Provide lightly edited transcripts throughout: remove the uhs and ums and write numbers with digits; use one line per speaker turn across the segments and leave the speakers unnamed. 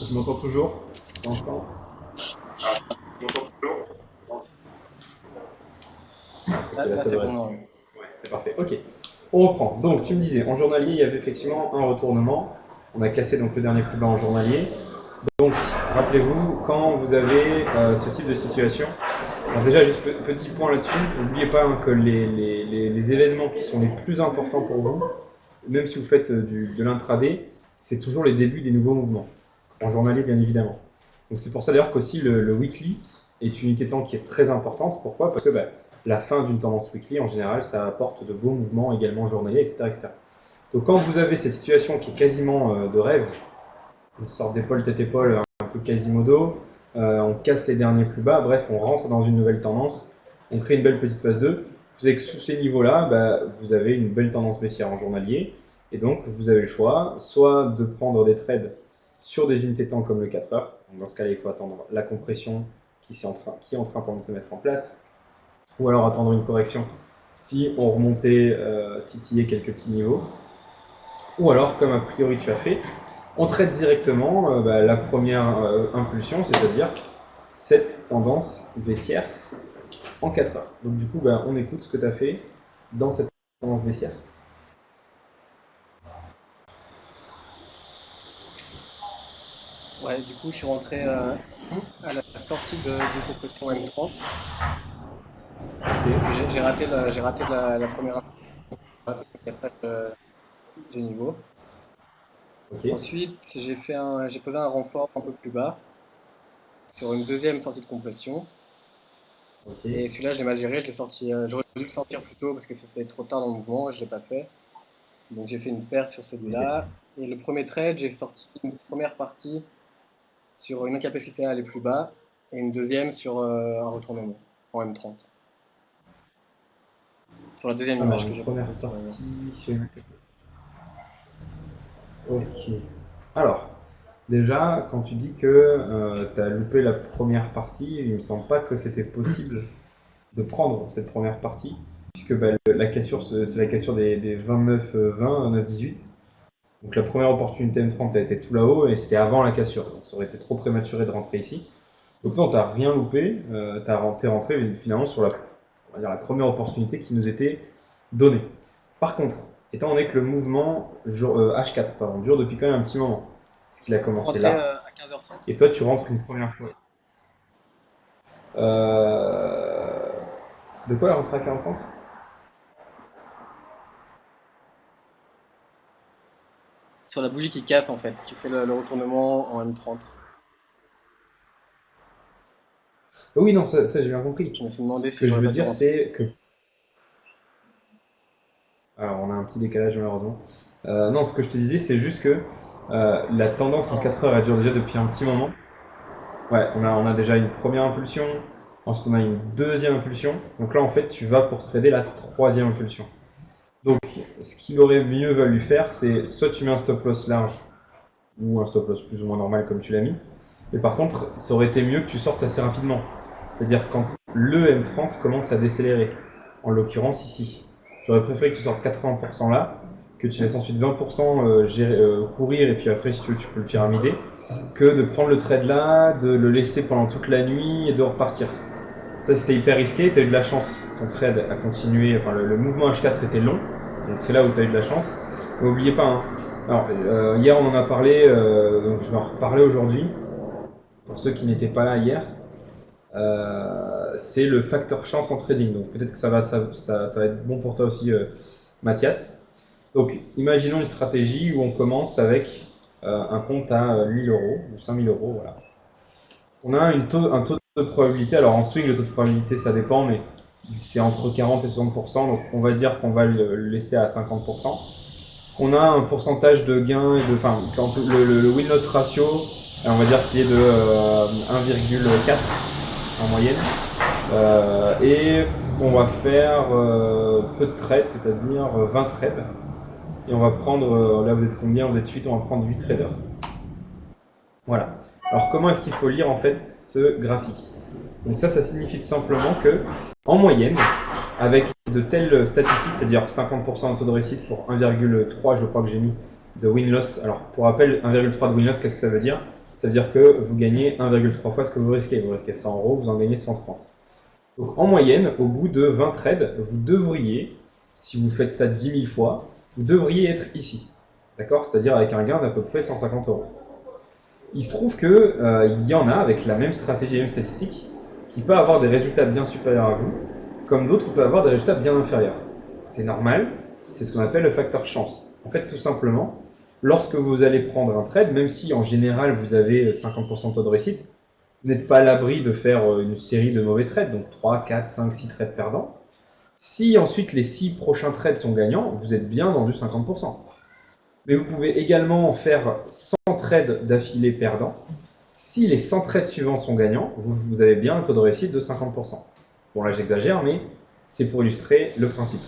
Je m'entends toujours pour l'instant. Je m'entends toujours. Ok, là, ça
c'est
devrait
bon.
être. Ouais, c'est parfait. Ok. On reprend. Donc, tu me disais, en journalier, il y avait effectivement un retournement. On a cassé donc le dernier plus bas en journalier. Donc, rappelez-vous, quand vous avez ce type de situation, alors déjà, juste petit point là-dessus, n'oubliez pas que les événements qui sont les plus importants pour vous, même si vous faites de l'intraday, c'est toujours les débuts des nouveaux mouvements, en journalier bien évidemment. Donc c'est pour ça d'ailleurs qu'aussi le weekly est une unité de temps qui est très importante. Pourquoi? Parce que la fin d'une tendance weekly, en général, ça apporte de beaux mouvements également journaliers, etc., etc. Donc quand vous avez cette situation qui est quasiment de rêve, une sorte d'épaule tête-épaule un peu quasimodo, on casse les derniers plus bas, bref, on rentre dans une nouvelle tendance, on crée une belle petite phase 2. Vous savez que sous ces niveaux-là, vous avez une belle tendance baissière en journalier, et donc vous avez le choix, soit de prendre des trades sur des unités de temps comme le 4 heures, donc dans ce cas-là, il faut attendre la compression qui est en train de se mettre en place, ou alors attendre une correction si on remontait titiller quelques petits niveaux, ou alors, comme a priori tu as fait, on traite directement la première impulsion, c'est-à-dire cette tendance baissière en 4 heures. Donc du coup, on écoute ce que tu as fait dans cette tendance baissière.
Ouais, du coup, je suis rentré à la sortie d'une compression M30 parce que
Ok,
j'ai raté la première cassage du niveau.
ok,
Ensuite, j'ai posé un renfort un peu plus bas sur une deuxième sortie de compression.
ok,
Et celui-là, je l'ai mal géré. J'aurais dû le sortir plus tôt parce que c'était trop tard dans le mouvement. Je ne l'ai pas fait. Donc j'ai fait une perte sur
ok.
celui-là. Et le premier trade, j'ai sorti une première partie sur une incapacité à aller plus bas et une deuxième sur un retournement en M30. Sur la deuxième
Alors,
image que
une
j'ai
première
postée
partie sur une... Ok. Alors, déjà, quand tu dis que tu as loupé la première partie, il ne me semble pas que c'était possible de prendre cette première partie, puisque la cassure, c'est la cassure des 29-20, 9-18. Donc la première opportunité M30 a été tout là-haut et c'était avant la cassure. Donc ça aurait été trop prématuré de rentrer ici. Donc non, t'as rien loupé. T'es rentré finalement sur on va dire la première opportunité qui nous était donnée. Par contre, étant donné que le mouvement H4 dure depuis quand même un petit moment, parce qu'il a commencé
rentrée
là,
à 15h30.
et toi tu rentres une première fois. Euh, De quoi la rentrée à 40 30?
Sur la bougie qui casse en fait, qui fait le retournement en M30.
Oui, non, ça j'ai bien compris.
Je me suis demandé
Ce
si
que je
j'aurais
veux
pas dû
dire,
rentrer.
c'est que alors, on a un petit décalage malheureusement. Non, ce que je te disais, c'est juste que la tendance en 4 heures, elle dure déjà depuis un petit moment. Ouais, on a déjà une première impulsion, ensuite on a une deuxième impulsion. Donc là, en fait, tu vas pour trader la troisième impulsion. Donc, ce qu'il aurait mieux valu faire, c'est soit tu mets un stop loss large ou un stop loss plus ou moins normal comme tu l'as mis. Mais par contre, ça aurait été mieux que tu sortes assez rapidement. C'est-à-dire quand le M30 commence à décélérer. En l'occurrence ici. J'aurais préféré que tu sortes 80% là, que tu laisses ensuite 20% courir et puis après si tu veux tu peux le pyramider, que de prendre le trade là, de le laisser pendant toute la nuit et de repartir. Ça c'était hyper risqué, tu as eu de la chance, ton trade a continué, enfin le mouvement H4 était long, donc c'est là où tu as eu de la chance. Mais n'oubliez pas, hein, alors, hier on en a parlé, donc je vais en reparler aujourd'hui, pour ceux qui n'étaient pas là hier, c'est le facteur chance en trading. Donc peut-être que ça va être bon pour toi aussi, Mathias. Donc imaginons une stratégie où on commence avec un compte à 1000 euros ou 5000 euros. Voilà. On a un taux de probabilité. Alors en swing, le taux de probabilité ça dépend, mais c'est entre 40 et 60%. Donc on va dire qu'on va le laisser à 50%. On a un pourcentage de gain et de. Enfin, quand le win-loss ratio, on va dire qu'il est de 1,4 en moyenne. Et on va faire peu de trades, c'est-à-dire 20 trades. Et on va prendre, là vous êtes combien? Vous êtes 8, on va prendre 8 traders. Voilà. Alors comment est-ce qu'il faut lire en fait ce graphique? Donc ça signifie tout simplement que, en moyenne, avec de telles statistiques, c'est-à-dire 50% de taux de réussite pour 1,3, je crois que j'ai mis, de win-loss. Alors pour rappel, 1,3 de win-loss, qu'est-ce que ça veut dire? ça veut dire que vous gagnez 1,3 fois ce que vous risquez. Vous risquez 100 euros, vous en gagnez 130. Donc en moyenne, au bout de 20 trades, vous devriez, si vous faites ça 10 000 fois, vous devriez être ici. D'accord? C'est-à-dire avec un gain d'à peu près 150 euros. Il se trouve qu'il y en a, avec la même stratégie, la même statistique, qui peut avoir des résultats bien supérieurs à vous, comme d'autres peuvent avoir des résultats bien inférieurs. C'est normal, c'est ce qu'on appelle le facteur chance. En fait, tout simplement, lorsque vous allez prendre un trade, même si en général vous avez 50% de taux de réussite, vous n'êtes pas à l'abri de faire une série de mauvais trades, donc 3, 4, 5, 6 trades perdants. Si ensuite les 6 prochains trades sont gagnants, vous êtes bien dans du 50%. Mais vous pouvez également faire 100 trades d'affilée perdants. Si les 100 trades suivants sont gagnants, vous avez bien un taux de réussite de 50%. Bon là j'exagère, mais c'est pour illustrer le principe.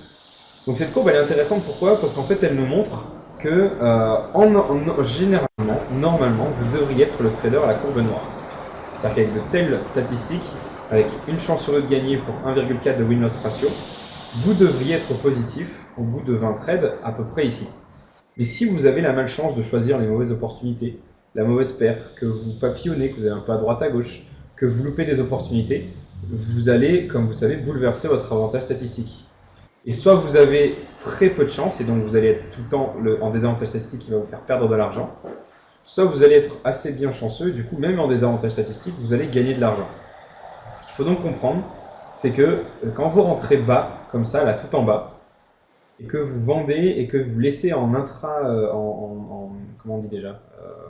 Donc cette courbe elle est intéressante, pourquoi? Parce qu'en fait elle nous montre que généralement, normalement, vous devriez être le trader à la courbe noire. C'est-à-dire qu'avec de telles statistiques, avec une chance sur deux de gagner pour 1,4 de win-loss ratio, vous devriez être positif au bout de 20 trades à peu près ici. Mais si vous avez la malchance de choisir les mauvaises opportunités, la mauvaise paire, que vous papillonnez, que vous allez un peu à droite à gauche, que vous loupez des opportunités, vous allez, comme vous savez, bouleverser votre avantage statistique. Et soit vous avez très peu de chance, et donc vous allez être tout le temps en désavantage statistique qui va vous faire perdre de l'argent, soit vous allez être assez bien chanceux, et du coup, même en désavantage statistique, vous allez gagner de l'argent. Ce qu'il faut donc comprendre, c'est que quand vous rentrez bas, comme ça, là, tout en bas, et que vous vendez et que vous laissez en intra, comment on dit déjà,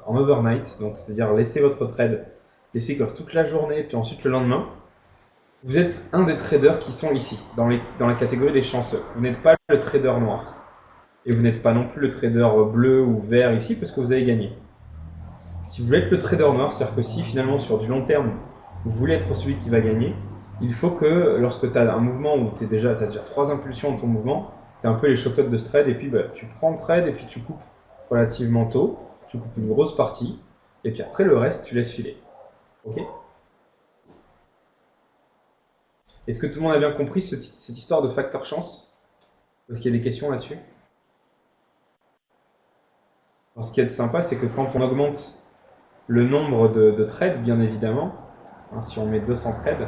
en overnight, donc c'est-à-dire laissez votre trade, laissez couvrir toute la journée, puis ensuite le lendemain, vous êtes un des traders qui sont ici, dans la catégorie des chanceux. Vous n'êtes pas le trader noir, et vous n'êtes pas non plus le trader bleu ou vert ici, parce que vous avez gagné. Si vous voulez être le trader noir, c'est-à-dire que si finalement sur du long terme, vous voulez être celui qui va gagner, il faut que lorsque tu as un mouvement où tu as déjà 3 impulsions dans ton mouvement, tu as un peu les chocottes de ce trade, et puis tu prends le trade, et puis tu coupes relativement tôt, tu coupes une grosse partie, et puis après le reste, tu laisses filer. Ok? Est-ce que tout le monde a bien compris cette histoire de facteur chance? Est-ce qu'il y a des questions là-dessus? Ce qui est sympa, c'est que quand on augmente le nombre de trades, bien évidemment, hein, si on met 200 trades,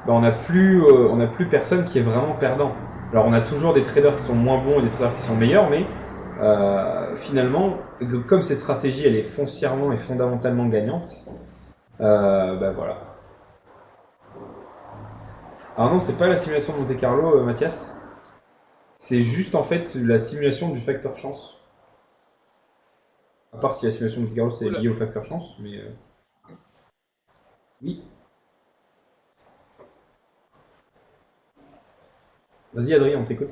on n'a plus personne qui est vraiment perdant. Alors on a toujours des traders qui sont moins bons et des traders qui sont meilleurs, mais finalement, comme cette stratégie elle est foncièrement et fondamentalement gagnante, voilà. Alors non, c'est pas la simulation de Monte Carlo, Mathias. C'est juste en fait la simulation du facteur chance. À part si la simulation de Monte Carlo c'est lié au facteur chance, mais oui. Vas-y Adrien, on t'écoute.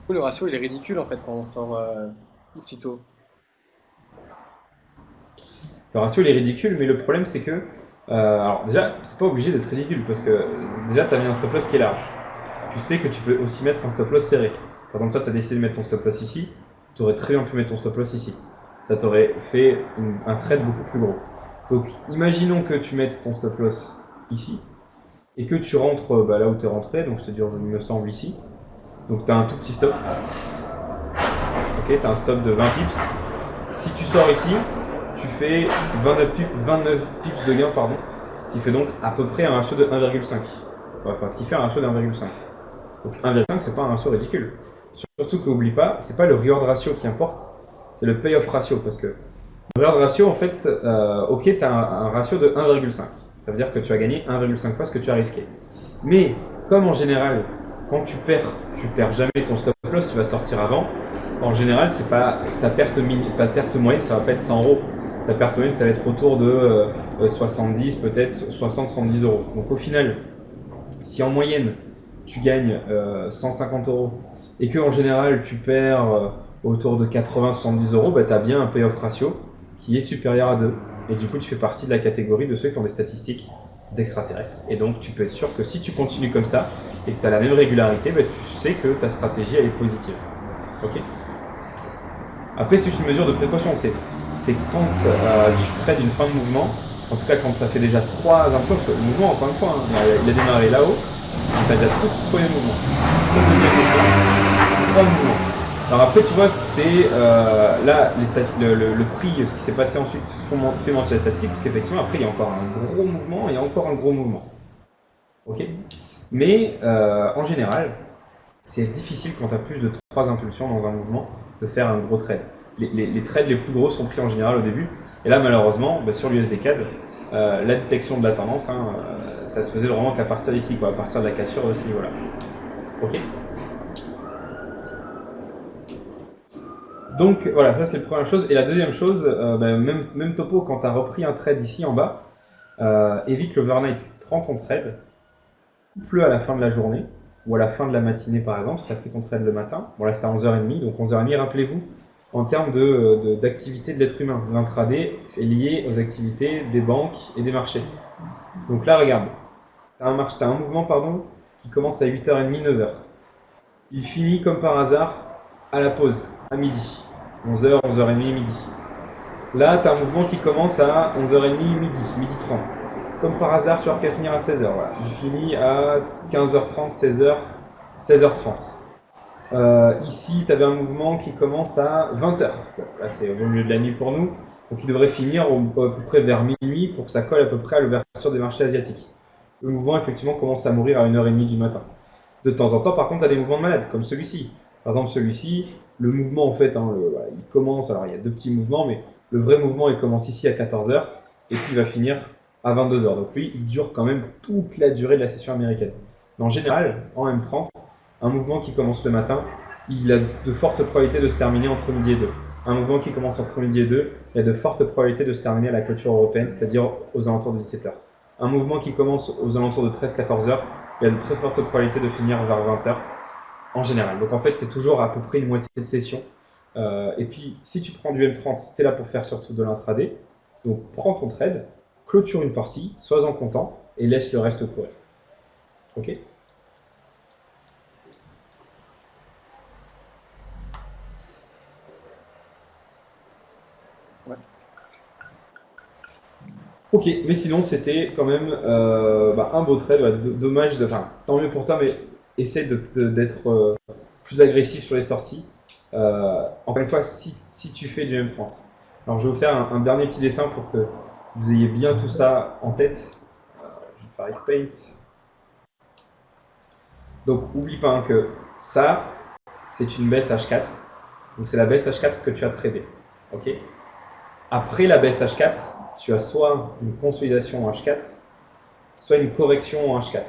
Le ratio il est ridicule en fait quand on sort aussitôt.
Le ratio il est ridicule, mais le problème c'est que alors déjà, c'est pas obligé d'être ridicule parce que déjà tu as mis un stop loss qui est large. Tu sais que tu peux aussi mettre un stop loss serré. Par exemple, toi tu as décidé de mettre ton stop loss ici, tu aurais très bien pu mettre ton stop loss ici. Ça t'aurait fait un trade beaucoup plus gros. Donc imaginons que tu mettes ton stop loss ici et que tu rentres là où tu es rentré, donc c'est-à-dire je me semble ici. Donc tu as un tout petit stop. Ok, tu as un stop de 20 pips. Si tu sors ici, tu fais 29 pips de gain, pardon, ce qui fait donc à peu près un ratio de 1,5. Enfin, ce qui fait un ratio de 1,5. Donc 1,5, c'est pas un ratio ridicule. Surtout qu'oublie pas, c'est pas le reward ratio qui importe, c'est le payoff ratio. Parce que le reward ratio, en fait, ok, tu as un ratio de 1,5. Ça veut dire que tu as gagné 1,5 fois ce que tu as risqué. Mais comme en général, quand tu perds jamais ton stop loss, tu vas sortir avant. En général, c'est pas ta perte moyenne, ça va pas être 100 euros. Ta perte moyenne, ça va être autour de 70, peut-être 60-70 euros. Donc au final, si en moyenne, tu gagnes 150 euros et que en général, tu perds autour de 80-70 euros, tu as bien un payoff ratio qui est supérieur à 2. Et du coup, tu fais partie de la catégorie de ceux qui ont des statistiques d'extraterrestres. Et donc, tu peux être sûr que si tu continues comme ça et que tu as la même régularité, tu sais que ta stratégie, elle est positive. Ok ? Après, c'est juste une mesure de précaution. C'est quand tu trades une fin de mouvement, en tout cas quand ça fait déjà 3 infos, parce que le mouvement, encore une fois, il a démarré là-haut, tu as déjà tous le premier mouvement, ce deuxième mouvement, 3 mouvements. Alors après, tu vois, c'est là le prix, ce qui s'est passé ensuite fait mention à la statistique, parce qu'effectivement, après, il y a encore un gros mouvement et encore un gros mouvement. Ok. Mais en général, c'est difficile quand tu as plus de 3 impulsions dans un mouvement de faire un gros trade. Les trades les plus gros sont pris en général au début. Et là, malheureusement, sur l'USD CAD, la détection de la tendance, ça se faisait vraiment qu'à partir d'ici, à partir de la cassure de ce niveau-là. Ok. Donc voilà, ça c'est la première chose. Et la deuxième chose, même topo, quand tu as repris un trade ici en bas, évite l'overnight. Prends ton trade, coupe-le à la fin de la journée, ou à la fin de la matinée par exemple, si tu as pris ton trade le matin. Bon là c'est à 11h30, donc 11h30, rappelez-vous, en termes d'activité de l'être humain, l'intraday, c'est lié aux activités des banques et des marchés. Donc là, regarde, tu as un mouvement qui commence à 8h30, 9h. Il finit comme par hasard à la pause, à midi. 11h, 11h30, midi. Là, tu as un mouvement qui commence à 11h30, midi 30. Comme par hasard, tu vas qu'à finir à 16h. Voilà. Il finit à 15h30, 16h, 16h30. Ici, tu avais un mouvement qui commence à 20h. Bon, là, c'est au milieu de la nuit pour nous. Donc, il devrait finir à peu près vers minuit pour que ça colle à peu près à l'ouverture des marchés asiatiques. Le mouvement, effectivement, commence à mourir à 1h30 du matin. De temps en temps, par contre, tu as des mouvements de malade, comme celui-ci. Par exemple, celui-ci, le mouvement, en fait, il commence, alors il y a 2 petits mouvements, mais le vrai mouvement, il commence ici à 14h, et puis il va finir à 22h. Donc lui, il dure quand même toute la durée de la session américaine. Mais en général, en M30, un mouvement qui commence le matin, il a de fortes probabilités de se terminer entre midi et 2. Un mouvement qui commence entre midi et 2, il a de fortes probabilités de se terminer à la clôture européenne, c'est-à-dire aux alentours de 17h. Un mouvement qui commence aux alentours de 13-14h, il y a de très fortes probabilités de finir vers 20h en général. Donc en fait, c'est toujours à peu près une moitié de session. Et puis, si tu prends du M30, tu es là pour faire surtout de l'intraday. Donc prends ton trade, clôture une partie, sois-en content et laisse le reste courir. Ok ?
Ouais.
Ok, mais sinon c'était quand même un beau trade. Ouais, dommage, tant mieux pour toi, mais essaie d'être plus agressif sur les sorties. Encore une fois, si tu fais du M30. Alors je vais vous faire un dernier petit dessin pour que vous ayez bien tout ça en tête. Je vais faire avec Paint. Donc oublie pas que ça, c'est une baisse H4. Donc c'est la baisse H4 que tu as tradée. Ok. Après la baisse H4, tu as soit une consolidation en H4, soit une correction en H4.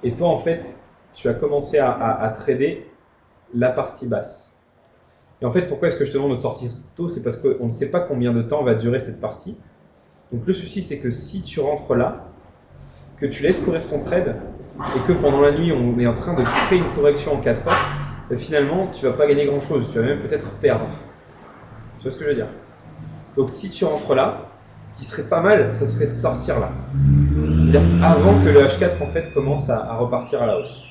Et toi, en fait, tu as commencé à trader la partie basse. Et en fait, pourquoi est-ce que je te demande de sortir tôt? C'est parce qu'on ne sait pas combien de temps va durer cette partie. Donc le souci, c'est que si tu rentres là, que tu laisses courir ton trade, et que pendant la nuit, on est en train de créer une correction en 4 heures, finalement, tu ne vas pas gagner grand-chose. Tu vas même peut-être perdre. Tu vois ce que je veux dire? Donc si tu rentres là, ce qui serait pas mal, ça serait de sortir là. C'est-à-dire avant que le H4 en fait commence à repartir à la hausse.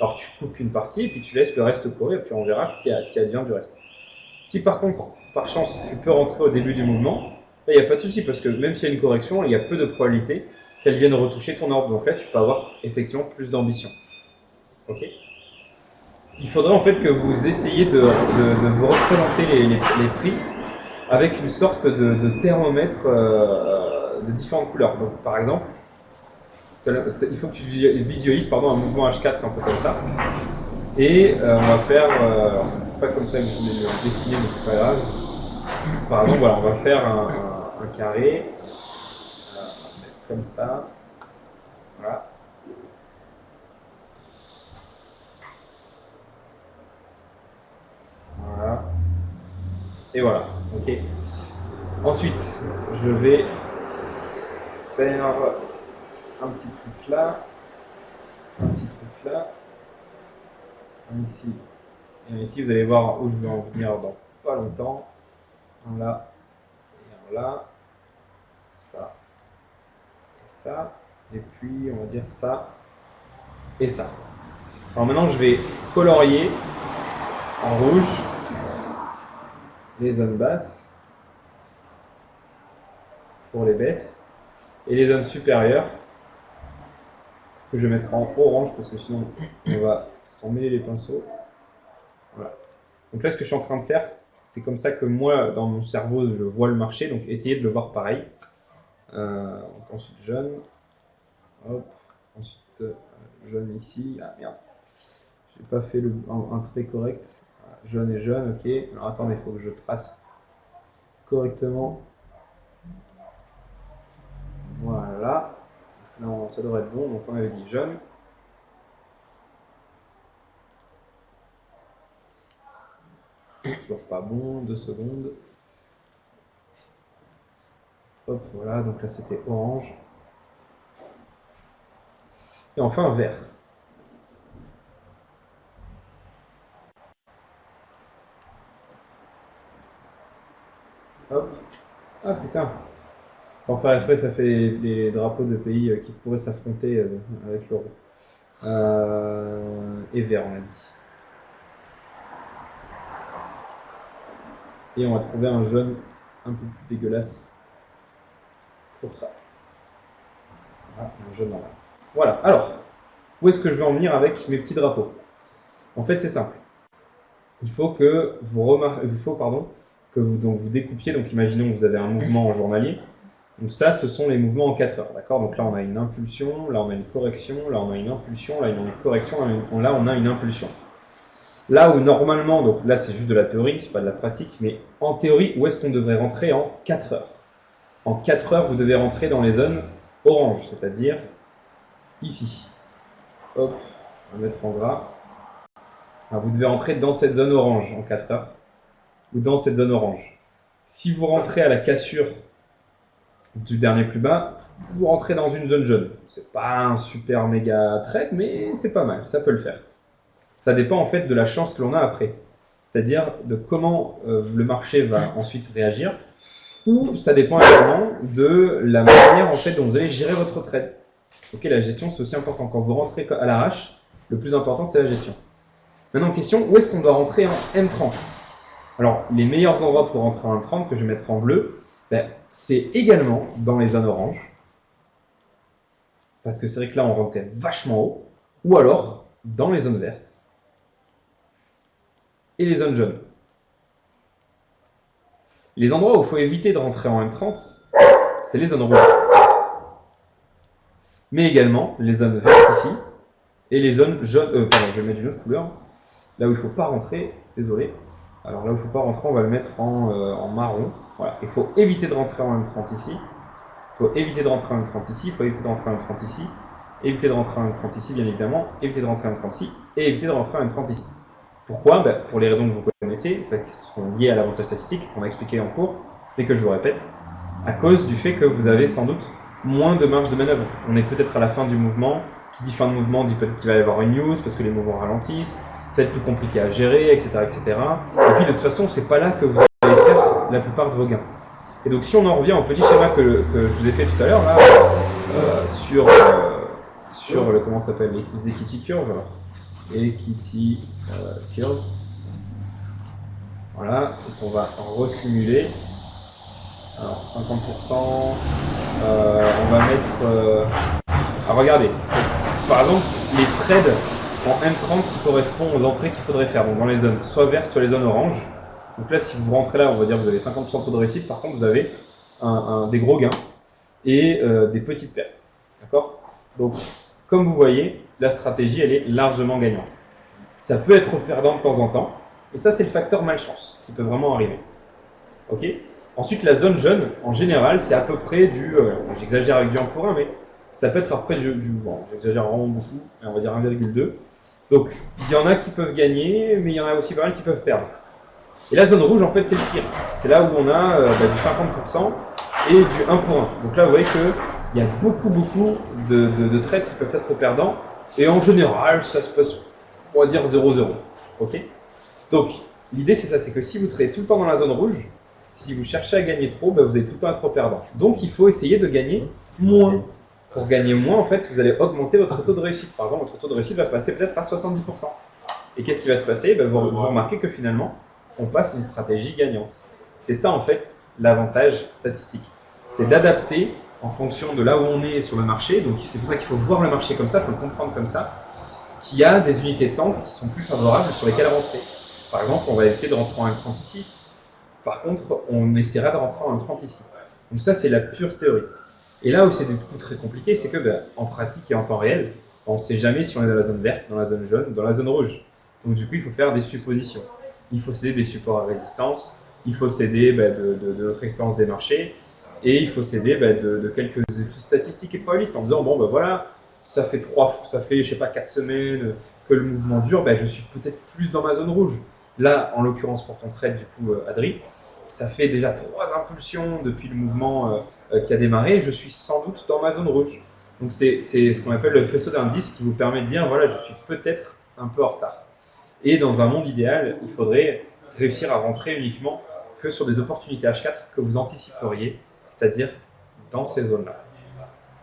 Alors tu coupes une partie et puis tu laisses le reste courir et puis on verra ce qui advient du reste. Si par contre, par chance, tu peux rentrer au début du mouvement, là il n'y a pas de souci parce que même s'il y a une correction, il y a peu de probabilité qu'elle vienne retoucher ton ordre. Donc là tu peux avoir effectivement plus d'ambition. Ok. Il faudrait en fait que vous essayiez de vous représenter les prix avec une sorte de thermomètre de différentes couleurs. Donc par exemple, il faut que tu visualises un mouvement H4 un peu comme ça. Et on va faire, alors c'est pas comme ça que je voulais le dessiner, mais c'est pas grave. Par exemple, voilà, on va faire un carré, comme ça. Voilà. Voilà. Et voilà. Ok. Ensuite, je vais faire un petit truc là. Un petit truc là. Ici. Et ici, vous allez voir où je vais en venir dans pas longtemps. Un là, et un là. Ça. Et ça. Et puis, on va dire ça. Et ça. Alors maintenant, je vais colorier en rouge les zones basses pour les baisses et les zones supérieures que je vais mettre en orange parce que sinon on va s'en mêler les pinceaux. Voilà. Donc là, ce que je suis en train de faire, c'est comme ça que moi, dans mon cerveau, je vois le marché. Donc essayez de le voir pareil. Donc ensuite jaune. Hop. Ensuite jaune ici. Ah merde. J'ai pas fait un trait correct. Voilà, jaune et jaune, ok. Alors attendez, il faut que je trace correctement. Voilà. Non, ça devrait être bon. Donc on avait dit jaune. Toujours pas bon, 2 secondes. Hop, voilà, donc là c'était orange. Et enfin vert. Hop. Ah putain. Sans faire exprès, ça fait des drapeaux de pays qui pourraient s'affronter avec l'euro. Et vert, on a dit. Et on va trouver un jaune un peu plus dégueulasse pour ça. Voilà, un jaune normal. Voilà, alors, où est-ce que je vais en venir avec mes petits drapeaux? En fait, c'est simple. Il faut que vous donc vous découpiez. Donc, imaginons que vous avez un mouvement en journalier. Donc ça, ce sont les mouvements en 4 heures, d'accord? Donc là, on a une impulsion, là, on a une correction, là, on a une impulsion, là, on a une correction, là, on a une impulsion. Là où normalement, donc là, c'est juste de la théorie, c'est pas de la pratique, mais en théorie, où est-ce qu'on devrait rentrer en 4 heures? En 4 heures, vous devez rentrer dans les zones oranges, c'est-à-dire ici. Hop, on va mettre en gras. Alors, vous devez rentrer dans cette zone orange en 4 heures, ou dans cette zone orange. Si vous rentrez à la cassure du dernier plus bas, vous rentrez dans une zone jaune. C'est pas un super méga trade, mais c'est pas mal, ça peut le faire. Ça dépend en fait de la chance que l'on a après. C'est-à-dire de comment le marché va ensuite réagir, ou ça dépend également de la manière en fait dont vous allez gérer votre trade. Ok, la gestion c'est aussi important. Quand vous rentrez à l'arrache, le plus important c'est la gestion. Maintenant, question, où est-ce qu'on doit rentrer en M30? Alors, les meilleurs endroits pour rentrer en M30, que je vais mettre en bleu, ben, c'est également dans les zones oranges. Parce que c'est vrai que là, on rentre quand même vachement haut. Ou alors, dans les zones vertes. Et les zones jaunes. Les endroits où il faut éviter de rentrer en M30, c'est les zones rouges. Mais également, les zones vertes ici. Et les zones jaunes, pardon, je vais mettre d'une autre couleur. Là où il ne faut pas rentrer, désolé. Alors là où il ne faut pas rentrer, on va le mettre en marron. Voilà, il faut éviter de rentrer en M30 ici. Il faut éviter de rentrer en M30 ici. Il faut éviter de rentrer en M30 ici. Éviter de rentrer en M30 ici, bien évidemment. Éviter de rentrer en M30 ici. Et éviter de rentrer en M30 ici. Pourquoi? Ben, pour les raisons que vous connaissez, celles qui sont liées à l'avantage statistique, qu'on a expliqué en cours, mais que je vous répète, à cause du fait que vous avez sans doute moins de marge de manœuvre. On est peut-être à la fin du mouvement. Qui dit fin de mouvement dit peut-être qu'il va y avoir une news parce que les mouvements ralentissent. Ça va être plus compliqué à gérer, etc., etc. Et puis de toute façon, c'est pas là que vous allez faire la plupart de vos gains. Et donc si on en revient au petit schéma que je vous ai fait tout à l'heure, là, sur le, comment ça s'appelle, les equity curves, equity curve. Voilà, donc on va resimuler. Alors 50%, on va mettre. Alors regardez, par exemple, les trades en M30 qui correspondent aux entrées qu'il faudrait faire, donc dans les zones soit vertes, soit les zones oranges. Donc là, si vous rentrez là, on va dire que vous avez 50% de taux de réussite, par contre, vous avez des gros gains et des petites pertes. D'accord? Donc, comme vous voyez, la stratégie, elle est largement gagnante. Ça peut être perdant de temps en temps, et ça, c'est le facteur malchance qui peut vraiment arriver. Ok? Ensuite, la zone jaune, en général, c'est à peu près du. J'exagère avec du 1 pour 1, mais ça peut être à peu près du vent. J'exagère vraiment beaucoup, on va dire 1,2. Donc, il y en a qui peuvent gagner, mais il y en a aussi pas mal qui peuvent perdre. Et la zone rouge, en fait, c'est le pire. C'est là où on a du 50% et du 1 pour 1. Donc là, vous voyez qu'il y a beaucoup de trades qui peuvent être perdants. Et en général, ça se passe, on va dire 0-0. Ok? Donc, l'idée, c'est ça, c'est que si vous tradez tout le temps dans la zone rouge, si vous cherchez à gagner trop, vous allez tout le temps être perdant. Donc, il faut essayer de gagner moins. Pour gagner moins, en fait, vous allez augmenter votre taux de réussite. Par exemple, votre taux de réussite va passer peut-être à 70%. Et qu'est-ce qui va se passer? Vous remarquez que finalement, on passe une stratégie gagnante. C'est ça, en fait, l'avantage statistique. C'est d'adapter en fonction de là où on est sur le marché. Donc, c'est pour ça qu'il faut voir le marché comme ça, il faut le comprendre comme ça, qu'il y a des unités de temps qui sont plus favorables sur lesquelles rentrer. Par exemple, on va éviter de rentrer en M30 ici. Par contre, on essaiera de rentrer en M30 ici. Donc ça, c'est la pure théorie. Et là où c'est du coup très compliqué, c'est que en pratique et en temps réel, on ne sait jamais si on est dans la zone verte, dans la zone jaune, dans la zone rouge. Donc du coup, il faut faire des suppositions. Il faut céder des supports à résistance, il faut céder de notre expérience des marchés, et il faut céder de quelques statistiques et probabilistes en disant, bon voilà, ça fait je sais pas, 4 semaines que le mouvement dure, je suis peut-être plus dans ma zone rouge. Là, en l'occurrence pour ton trade, du coup, Adri, ça fait déjà 3 impulsions depuis le mouvement qui a démarré, je suis sans doute dans ma zone rouge. Donc c'est ce qu'on appelle le faisceau d'indices qui vous permet de dire, voilà, je suis peut-être un peu en retard. Et dans un monde idéal, il faudrait réussir à rentrer uniquement que sur des opportunités H4 que vous anticiperiez, c'est-à-dire dans ces zones-là.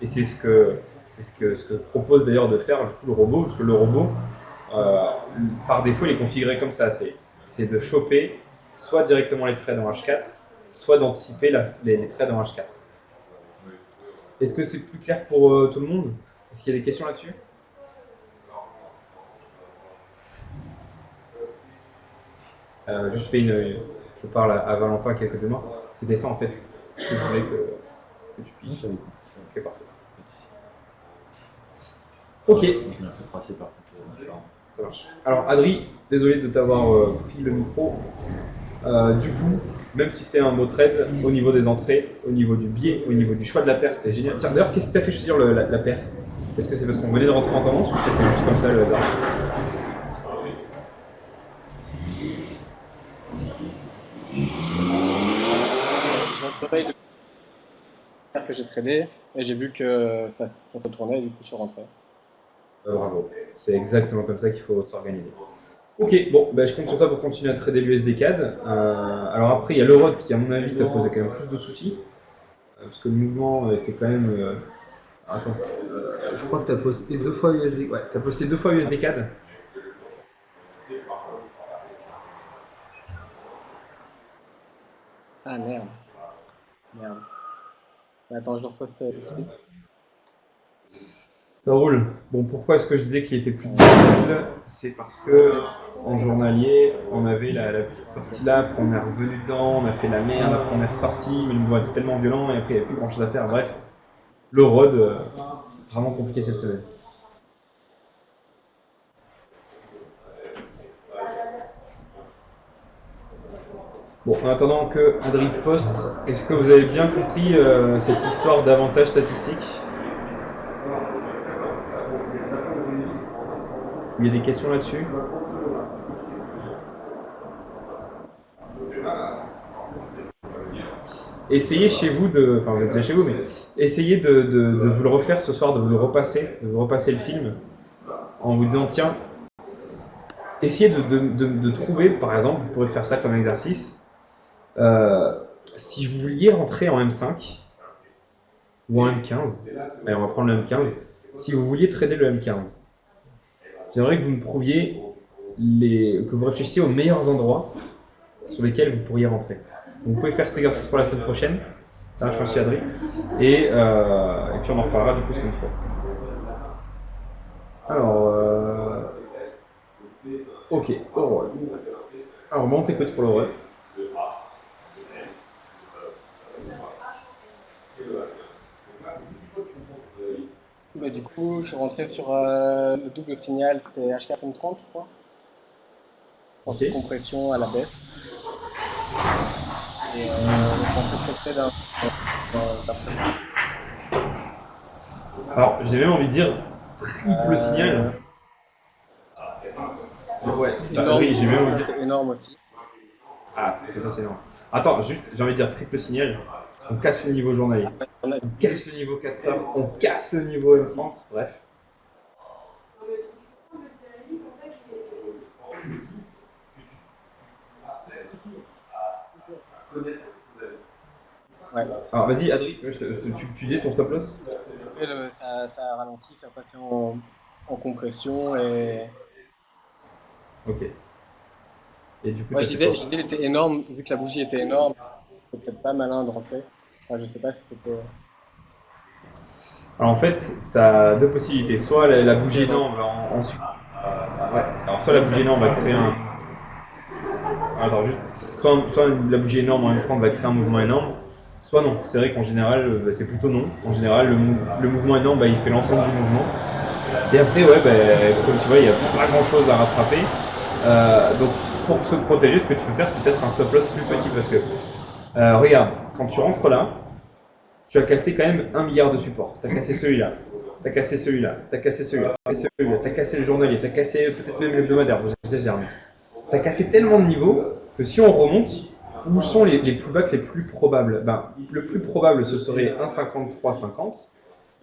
Et c'est ce que propose d'ailleurs de faire du coup, le robot, parce que le robot, par défaut, il est configuré comme ça. C'est de choper soit directement les trades en H4, soit d'anticiper les trades en H4. Est-ce que c'est plus clair pour tout le monde? Est-ce qu'il y a des questions là-dessus? Juste je parle à Valentin qui est à côté de moi. C'était ça en fait que je voulais que tu puisses. Ok, parfait. Ok.
Je m'ai un peu tracé par contre.
Ça marche. Alors Adri, désolé de t'avoir pris le micro. Du coup, même si c'est un mot trade, au niveau des entrées, au niveau du biais, au niveau du choix de la paire, c'était génial. Tiens, d'ailleurs, qu'est-ce qui t'a fait choisir la paire? Est-ce que c'est parce qu'on venait de rentrer en tendance ou c'était juste comme ça le hasard?
J'ai un surveille de paire que j'ai tradé et j'ai vu que ça se tournait et du coup je suis rentré.
Bravo, c'est exactement comme ça qu'il faut s'organiser. Ok, bon, je compte sur toi pour continuer à trader l'USD CAD. Alors après, il y a l'Eurod qui, à mon avis, t'a posé quand même plus de soucis. Parce que le mouvement était quand même... Attends, je crois que tu as posté 2 fois USD... Ouais, tu as posté 2 fois USD CAD.
Ah merde. Merde. Attends, je le reposte tout de suite.
Ça roule. Bon, pourquoi est-ce que je disais qu'il était plus difficile? C'est parce que en journalier, on avait la petite sortie là, puis on est revenu dedans, on a fait la merde, après on est ressorti, mais le mouvement était tellement violent et après il n'y avait plus grand chose à faire. Bref, le road, vraiment compliqué cette semaine. Bon, en attendant que Adri poste, est-ce que vous avez bien compris cette histoire d'avantage statistique? Il y a des questions là-dessus? Essayez chez vous enfin vous êtes déjà chez vous, mais essayez de vous le refaire ce soir, de vous repasser le film, en vous disant tiens, essayez de trouver, par exemple, vous pourrez faire ça comme exercice, si vous vouliez rentrer en M5 ou en M15, allez, on va prendre le M15, si vous vouliez trader le M15, j'aimerais que vous me trouviez que vous réfléchissiez aux meilleurs endroits sur lesquels vous pourriez rentrer. Donc, vous pouvez faire cet exercice pour la semaine prochaine, ça marche aussi Adri, et puis on en reparlera du coup semaine prochaine. Alors, ok, Eurod. Alors, on t'écoute pour l'Eurod.
Du coup, je suis rentré sur le double signal, c'était H4 M30, je crois. Force de compression à la baisse. Et je suis en fait très d'un.
Alors, j'ai même envie de dire triple signal. Ouais, oui, j'ai même envie de dire.
C'est énorme aussi.
Ah, c'est énorme. Attends, juste, j'ai envie de dire triple signal. On casse le niveau journalier. On casse le niveau 4 heures. On casse le niveau M30. Bref.
Ouais.
Alors vas-y, Adri, tu disais ton stop loss?
Ça a ralenti, ça a passé en compression et.
Ok. Et du coup,
Ouais, je disais, il était énorme, vu que la bougie était énorme, c'était peut-être pas malin de rentrer. Enfin, je sais pas si c'était.
Alors en fait, tu as deux possibilités. Soit la bougie énorme va ensuite. Ouais. Alors soit la bougie énorme va créer un. attends, juste, soit la bougie énorme en M30 va créer un mouvement énorme, soit non. C'est vrai qu'en général, c'est plutôt non. En général, le mouvement énorme, il fait l'ensemble du mouvement. Et après, ouais, comme tu vois, il n'y a pas grand chose à rattraper. Donc, pour se protéger, ce que tu peux faire, c'est peut-être un stop loss plus petit parce que, regarde, quand tu rentres là, tu as cassé quand même 1 milliard de supports. Tu as cassé celui-là, tu as cassé celui-là, tu as cassé celui-là, tu as cassé le journalier, tu as cassé peut-être même l'hebdomadaire, j'exagère, mais tu as cassé tellement de niveaux que si on remonte, où sont les pullbacks les plus probables? Le plus probable, ce serait 1,5350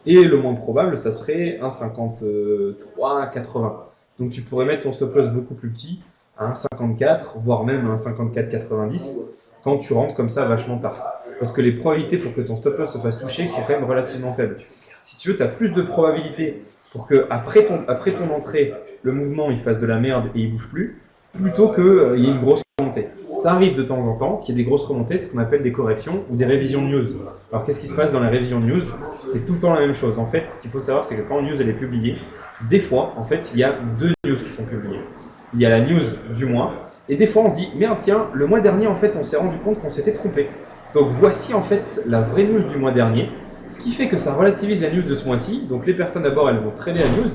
et le moins probable, ça serait 1,5380. Donc tu pourrais mettre ton stop loss beaucoup plus petit, à 1,54, voire même à 1,5490, quand tu rentres comme ça vachement tard. Parce que les probabilités pour que ton stop loss se fasse toucher, c'est quand même relativement faible. Si tu veux, tu as plus de probabilités pour que après ton entrée, le mouvement il fasse de la merde et il bouge plus, plutôt qu'il y ait une grosse remontée. Ça arrive de temps en temps qu'il y ait des grosses remontées, ce qu'on appelle des corrections ou des révisions news. Alors qu'est-ce qui se passe dans les révisions news? C'est tout le temps la même chose. En fait, ce qu'il faut savoir, c'est que quand une news elle est publiée, des fois, en fait, il y a 2 news qui sont publiées. Il y a la news du mois, et des fois on se dit, merde tiens, le mois dernier, en fait, on s'est rendu compte qu'on s'était trompé. Donc voici en fait la vraie news du mois dernier, ce qui fait que ça relativise la news de ce mois-ci. Donc les personnes d'abord elles vont trader la news,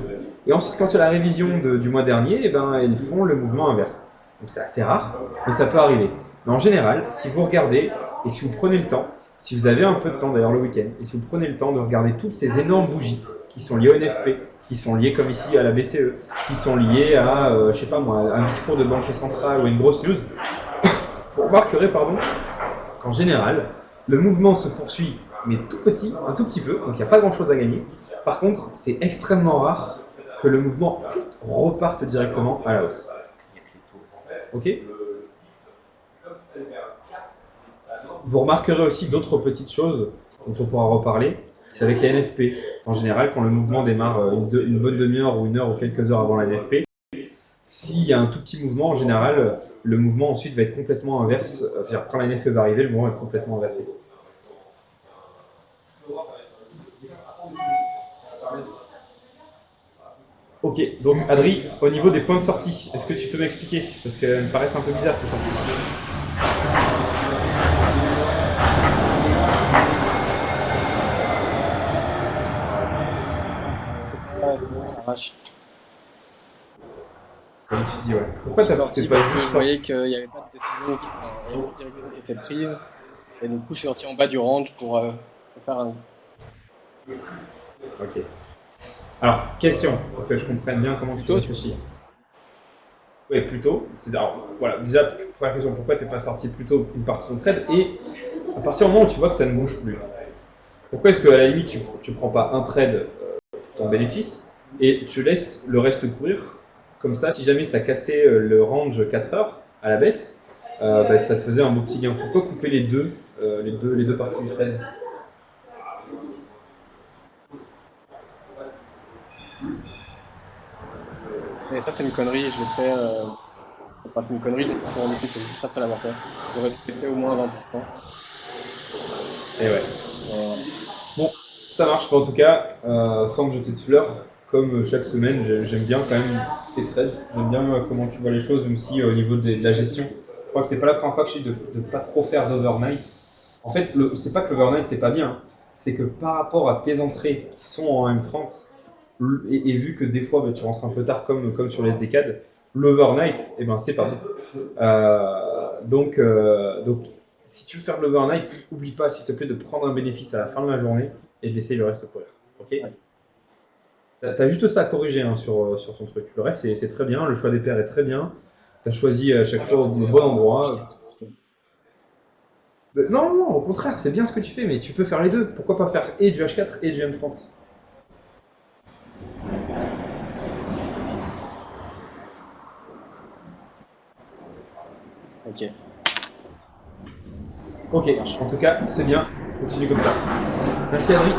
et ensuite quand il y a la révision du mois dernier, eh ben, elles font le mouvement inverse. Donc c'est assez rare, mais ça peut arriver. Mais en général, si vous regardez, et si vous prenez le temps, si vous avez un peu de temps d'ailleurs le week-end, et si vous prenez le temps de regarder toutes ces énormes bougies qui sont liées au NFP, qui sont liées comme ici à la BCE, qui sont liées à, je sais pas moi, un discours de banque centrale ou une grosse news, vous remarquerez, qu'en général, le mouvement se poursuit, mais tout petit, un tout petit peu, donc il n'y a pas grand-chose à gagner. Par contre, c'est extrêmement rare que le mouvement reparte directement à la hausse. Ok? Vous remarquerez aussi d'autres petites choses dont on pourra reparler. C'est avec les NFP. En général, quand le mouvement démarre une bonne demi-heure ou une heure ou quelques heures avant la NFP, s'il y a un tout petit mouvement, en général, le mouvement ensuite va être complètement inverse. C'est-à-dire quand la NFP va arriver, le mouvement va être complètement inversé. Ok, donc Adri, au niveau des points de sortie, est-ce que tu peux m'expliquer? Parce qu'elles me paraissent un peu bizarres tes sorties.
C'est pas arrache.
Comme tu dis, ouais. Pourquoi t'as
sorti
pas
parce que
juste
je voyais qu'il n'y avait pas de décision, il y avait une direction qui était prise. Et du coup, je suis sorti en bas du range pour faire un.
Ok. Alors, question, pour que je comprenne bien comment tu réfléchis. Oui, plutôt. Alors, voilà, déjà, première question, pourquoi tu n'es pas sorti plus tôt une partie de ton trade? Et à partir du moment où tu vois que ça ne bouge plus, pourquoi est-ce qu'à la limite, tu ne prends pas un trade pour ton bénéfice et tu laisses le reste courir? Comme ça, si jamais ça cassait le range 4 heures à la baisse, ça te faisait un beau petit gain. Pourquoi couper les deux parties du trade?
Mais ça, c'est une connerie, je l'ai fait. Enfin, c'est une connerie, je me suis rendu compte juste après l'avoir fait. J'aurais dû laisser au moins 20%.
Et ouais. Bon, ça marche pas en tout cas, sans te jeter de fleurs. Comme chaque semaine, j'aime bien quand même tes trades. J'aime bien comment tu vois les choses, même si au niveau de la gestion, je crois que c'est pas la première fois que je dis de ne pas trop faire d'overnight. En fait, c'est pas que l'overnight c'est pas bien, c'est que par rapport à tes entrées qui sont en M30, et vu que des fois tu rentres un peu tard comme sur les SDCAD, l'overnight, eh ben, c'est pas bon. Donc, si tu veux faire de l'overnight, oublie pas, s'il te plaît, de prendre un bénéfice à la fin de la journée et de laisser le reste courir. Ok? Ouais. T'as juste ça à corriger hein, sur ton truc. Le reste, c'est très bien. Le choix des paires est très bien. T'as choisi à chaque fois au bon endroit. Non, au contraire, c'est bien ce que tu fais, mais tu peux faire les deux. Pourquoi pas faire et du H4 et du M30?
Ok.
Ok, en tout cas, c'est bien. Continue comme ça. Merci Adrien.